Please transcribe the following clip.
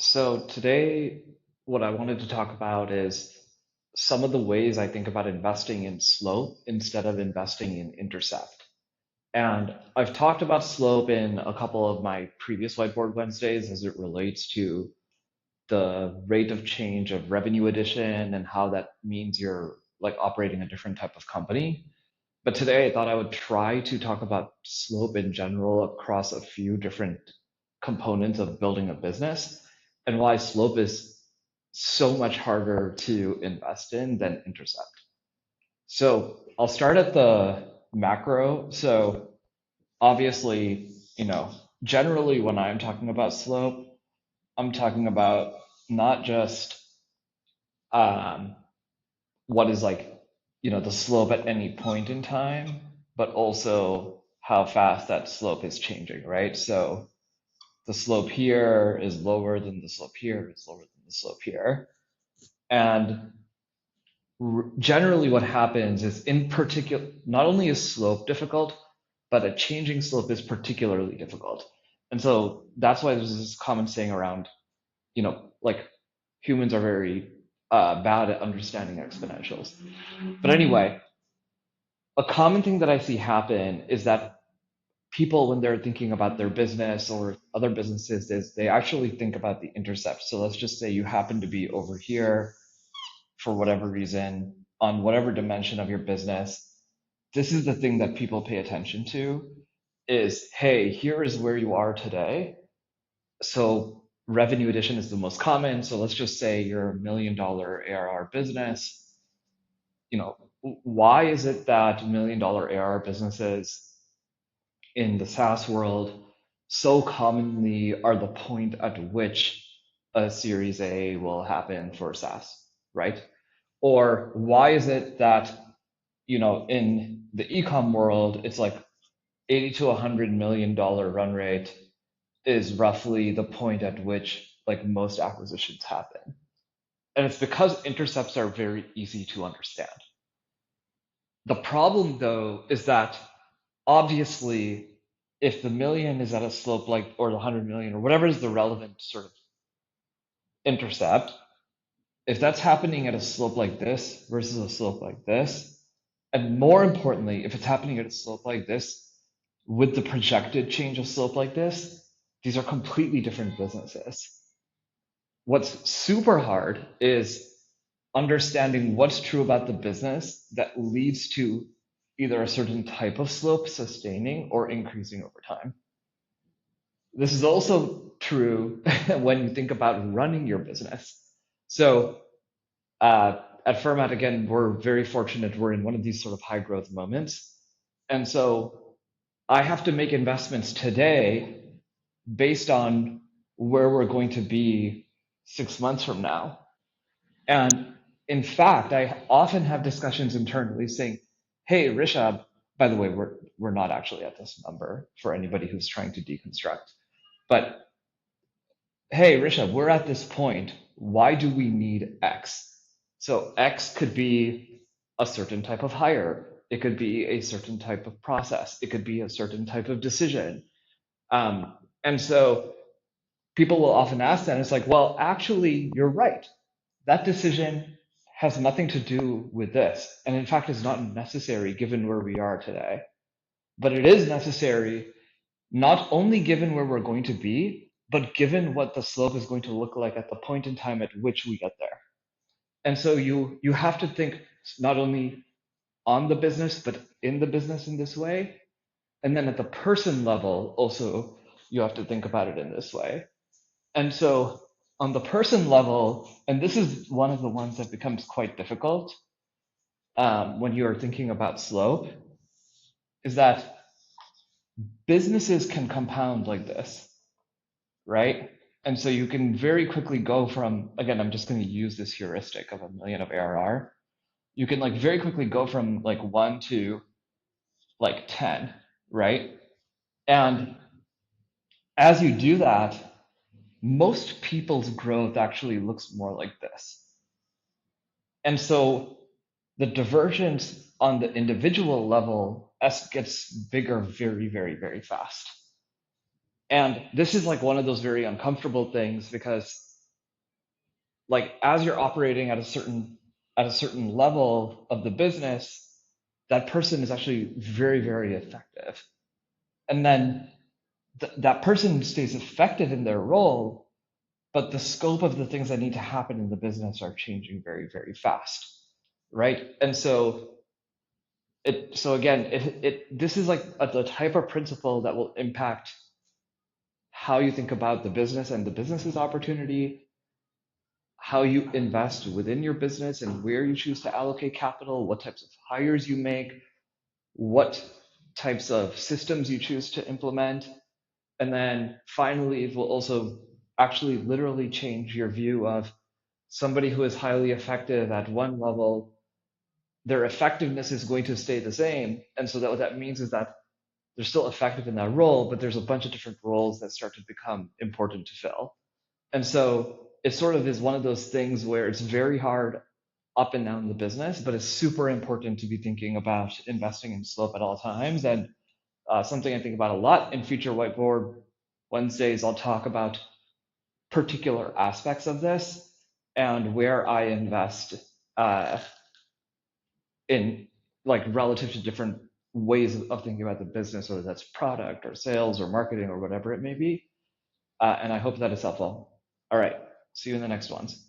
So today, what I wanted to talk about is some of the ways I think about investing in slope instead of investing in intercept. And I've talked about slope in a couple of my previous Whiteboard Wednesdays as it relates to the rate of change of revenue addition and how that means you're like operating a different type of company. But today I thought I would try to talk about slope in general across a few different components of building a business and why slope is so much harder to invest in than intercept. So I'll start at the macro. So obviously, you know, generally when I'm talking about slope, I'm talking about not just um, what is like, the slope at any point in time, but also how fast that slope is changing, right? So the slope here is lower than the slope here is lower than the slope here. And generally what happens is in particular, not only is slope difficult, but a changing slope is particularly difficult. And so that's why there's this common saying around, like humans are very bad at understanding exponentials. But anyway, a common thing that I see happen is that people, when they're thinking about their business or other businesses, is they actually think about the intercept. So let's just say you happen to be over here for whatever reason on whatever dimension of your business. This is the thing that people pay attention to is, hey, here is where you are today. So revenue addition is the most common. So let's just say you're $1 million ARR business. Why is it that $1 million ARR businesses in the SaaS world so commonly are the point at which a Series A will happen for SaaS, right? Or why is it that, in the ecom world, it's like 80 to $100 million run rate is roughly the point at which like most acquisitions happen. And it's because intercepts are very easy to understand. The problem though is that obviously if the million is at a slope like, or the 100 million or whatever is the relevant sort of intercept, if that's happening at a slope like this versus a slope like this, and more importantly, if it's happening at a slope like this with the projected change of slope like this, these are completely different businesses. What's super hard is understanding what's true about the business that leads to either a certain type of slope sustaining or increasing over time. This is also true when you think about running your business. So at Fermat, again, we're very fortunate. We're in one of these sort of high growth moments. And so I have to make investments today based on where we're going to be 6 months from now. And in fact, I often have discussions internally saying, hey, Rishabh, by the way, we're not actually at this number for anybody who's trying to deconstruct. But hey, Rishabh, we're at this point. Why do we need X? So X could be a certain type of hire. It could be a certain type of process. It could be a certain type of decision. And so people will often ask that. And it's like, well, actually, you're right. That decision has nothing to do with this. And in fact, is not necessary given where we are today. But it is necessary not only given where we're going to be, but given what the slope is going to look like at the point in time at which we get there. And so you have to think not only on the business, but in the business in this way. And then at the person level, also, you have to think about it in this way. And so on the person level, and this is one of the ones that becomes quite difficult when you are thinking about slope, is that businesses can compound like this, right? And so you can very quickly go from, again, I'm just going to use this heuristic of 1 million of ARR. You can like very quickly go from like 1 to like 10, right? And as you do that, most people's growth actually looks more like this. And so the divergence on the individual level gets bigger very, very, very fast. And this is like one of those very uncomfortable things because like as you're operating at a certain level of the business, that person is actually very, very effective. And then that person stays effective in their role, but the scope of the things that need to happen in the business are changing very, very fast, right? And so so again, this is like the type of principle that will impact how you think about the business and the business's opportunity, how you invest within your business and where you choose to allocate capital, what types of hires you make, what types of systems you choose to implement. And then finally, it will also actually literally change your view of somebody who is highly effective at one level, their effectiveness is going to stay the same. And so that what that means is that they're still effective in that role, but there's a bunch of different roles that start to become important to fill. And so it sort of is one of those things where it's very hard up and down the business, but it's super important to be thinking about investing in slope at all times. And something I think about a lot in future Whiteboard Wednesdays, I'll talk about particular aspects of this and where I invest uh, in like relative to different ways of thinking about the business, whether that's product or sales or marketing or whatever it may be. And I hope that is helpful. All right, see you in the next ones.